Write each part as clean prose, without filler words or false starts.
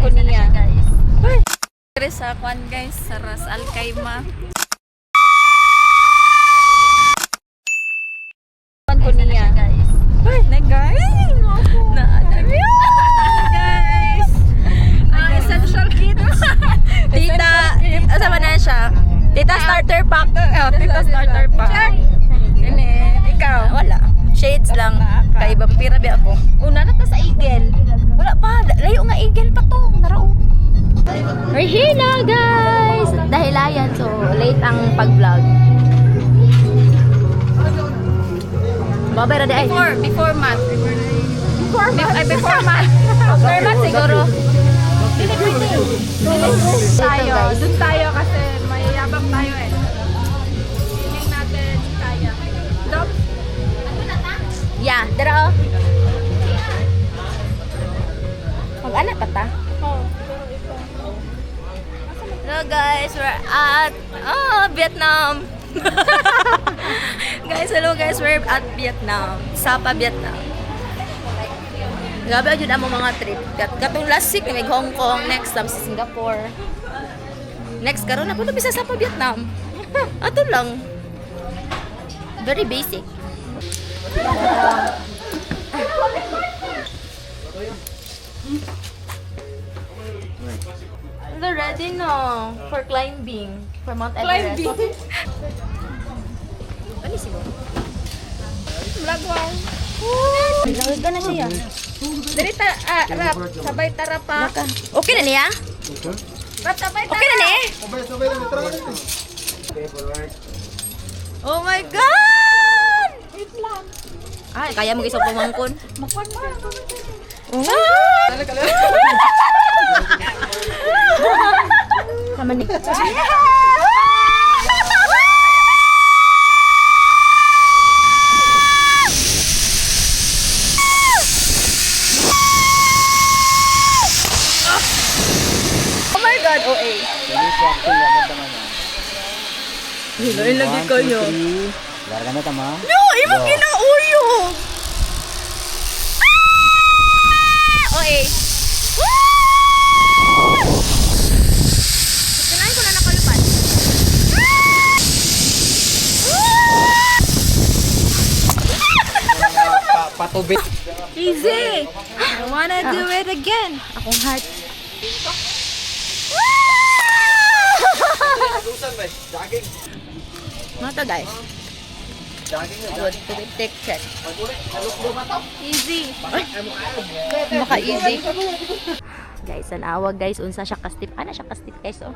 ko niya. Ay! Sa kwan guys, sa Ras Al Khaimah. Kwan ko niya. Ay! Na guys! Na-adami. Guys! Essential kits. Tita, asama na siya. Tita starter pack. Tita starter pack. Ikaw? Wala. Shades lang. Kay vampira ba ako? Una na ta sa Eagle. Wala pa. Layo nga Eagle pa to. Narao. We're here na guys. Dahilayan. So, late ang pag-vlog. Babay radi ay. Before math. Before math. After math siguro. Doon tayo kasi mayayabang tayo eh. Tingnan natin kaya. Drop. Yeah, dara oh. Mag-anak pa ta? Oo. Hello guys, we're at Vietnam. Guys, hello guys, we're at Vietnam. Sapa, Vietnam. Grabe yun ang mga trip. Katong last week, may Hong Kong, next time sa Singapore. Next, karon na po ito bisa Sapa, Vietnam. Ato lang. Very basic. They're ready no for climbing for Mount Everest. Climbing. Ano siya? Vlog wow. Vlog na siya. Dali ta rap sabay tara pa. Okay na niya? Rap sabay tara. Okay na ni? Sabay na tara. Oh my god! Wait lang. Ay, kaya mo isang pumangkon? Makwan mo. Sama ni. Oh my god, OA. Hilain lagi kayo. Larga na tama. No, imo kinauyo. OA. Kinain ko na nakalupad. Patubig. Easy. I wanna do it again. Akong heart. Mata guys. Good. Take check. Easy. Maka easy. Guys, anawag guys. Unsa siya kastip. Ana siya kastip guys oh.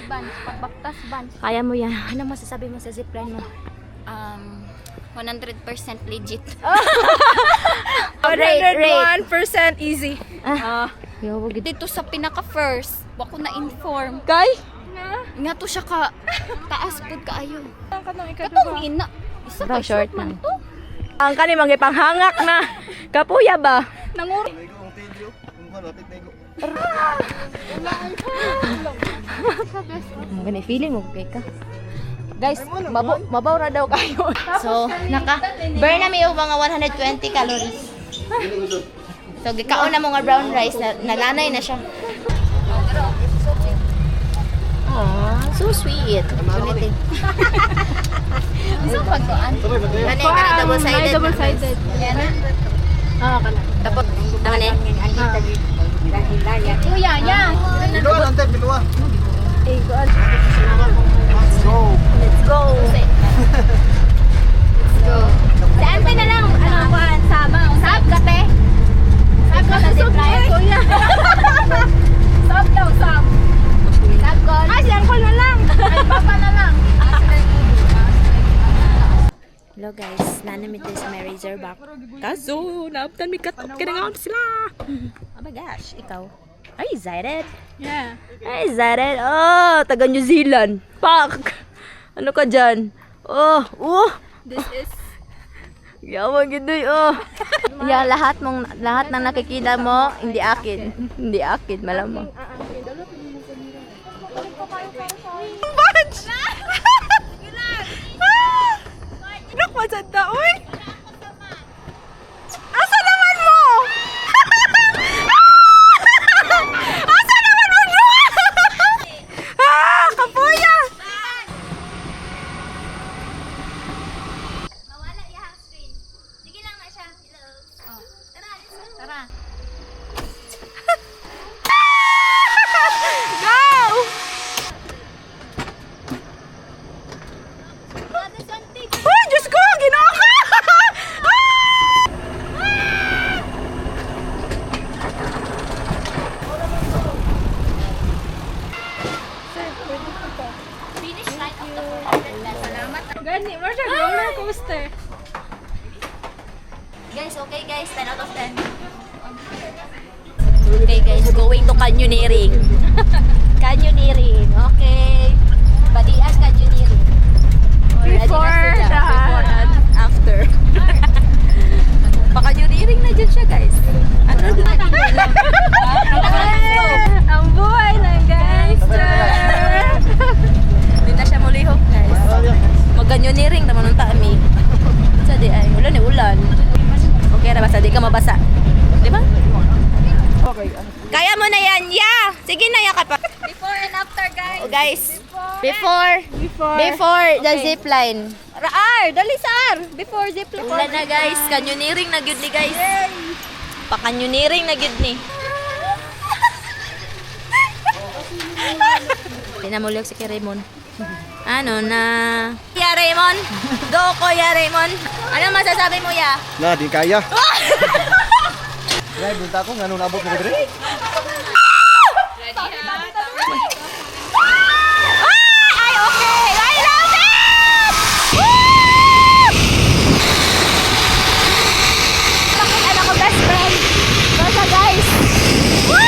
Bans, pagbaktas bans. Kaya mo yan. Ano masasabi mo sa zipline mo? 100% legit. 101% easy. Dito sa pinaka first, wako na inform. Kay? Nga to siya ka taas pud kaayo. Katong Katong ina. Isa Bro, ka short short man man. to. Ang kani mga panghangak na. Kapuya ba? Nangur. Ang gani feeling mo kay ka. Guys, mabaw ra daw kayo. So, burn na mi og mga 120 calories. So, gikaon na mo nga brown rice na nalanay na siya. Aww, so sweet. Ulitin. Isa pagkuan. Gani, double-sided. Double-sided. Yan na. Oo, kana. Tapos, tama ni. Kuya, ya. Biluan ante, biluan. Let's go. Let's go. Si Ante na lang. Ano ba? Sab ka, te. Sab ka sa zipline. Kuya. Sab daw, sab. Sab ko. Si Uncle na lang. Ay, papa na lang. Hello guys, nanamit tayo sa may Razorback. Kaso, naabtan may cut-up ka na nga sila. Oh my gosh, ikaw. Are you excited? Yeah. Are you excited? Oh, taga New Zealand. Pak! Ano ka dyan? Oh, This is yawa gidoy, oh. Yeah, lahat ng nakikita mo, hindi akin. Hindi akin, malamang. Bunch! Look, masanda, uy! Asa naman mo? going to canyoneering. Canyoneering, okay. Badias canyoneering. Before Before the- and after. Pa-canyoneering na dyan siya, guys. Ano na? Ang buhay ng gangster. Hindi na siya mulihok, guys. Mag-canyoneering naman ng tami. Sa di ay, ulan eh, ulan. Okay na basta, di ka mabasa. Di ba? Kaya mo na yan, yeah! Sige na, yakap pa. Before and after, guys. Oh, guys, before the zip line. Raar, dali sar. Before zip line. Ulan na, guys. Canyoneering na gyud ni, guys. Pa-canyoneering na gyud ni. Tinamulog si Raymond. Ano na? Ya Raymond? Go ko, ya Raymond. Ano masasabi mo, ya? Na, di kaya. Nay, bunta ko, nga nung nabot mo ko dito. Ay, okay! I love it! Woo! Bakit anak ko best friend? Basta, guys! Woo!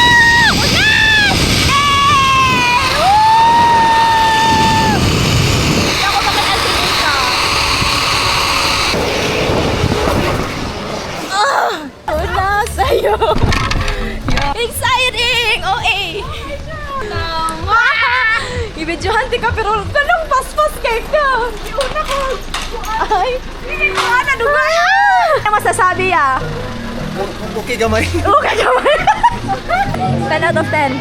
Ulan! Yay! Woo! Hindi ako makakasinin ka. Una sa'yo! Exciting! OA! Ibidyohan ti ka pero tanong pas-pas kay ka! Una ko! Ay! Ano dugay? Ano masasabi ah? Okay gamay. Okay naman! 10 out of 10.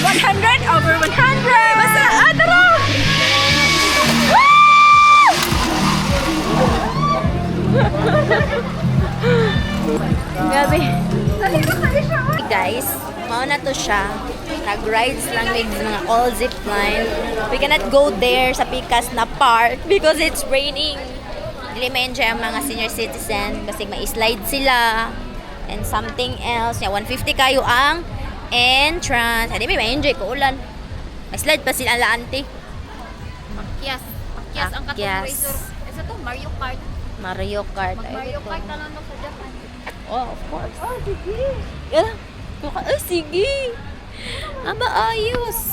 100 over 100! Basta, tara! Gabi. Hey guys, mauna to siya. Nag-rides lang with mga all zip line. We cannot go there sa Picas na park because it's raining. Dili ma-enjoy ang mga senior citizen kasi ma-slide sila and something else. Yeah, 150 kayo ang entrance. Hindi may ma-enjoy ko ulan. Ma-slide pa sila la auntie. Pakyas. Pakyas ang katong Pakyas. razor. Isa to, Mario Kart. Mario Kart. Ay, Mario ito. Kart na lang sa Japan. Oh, of course. Oh, sige. Yeah. Ay, sige. Aba, ayos.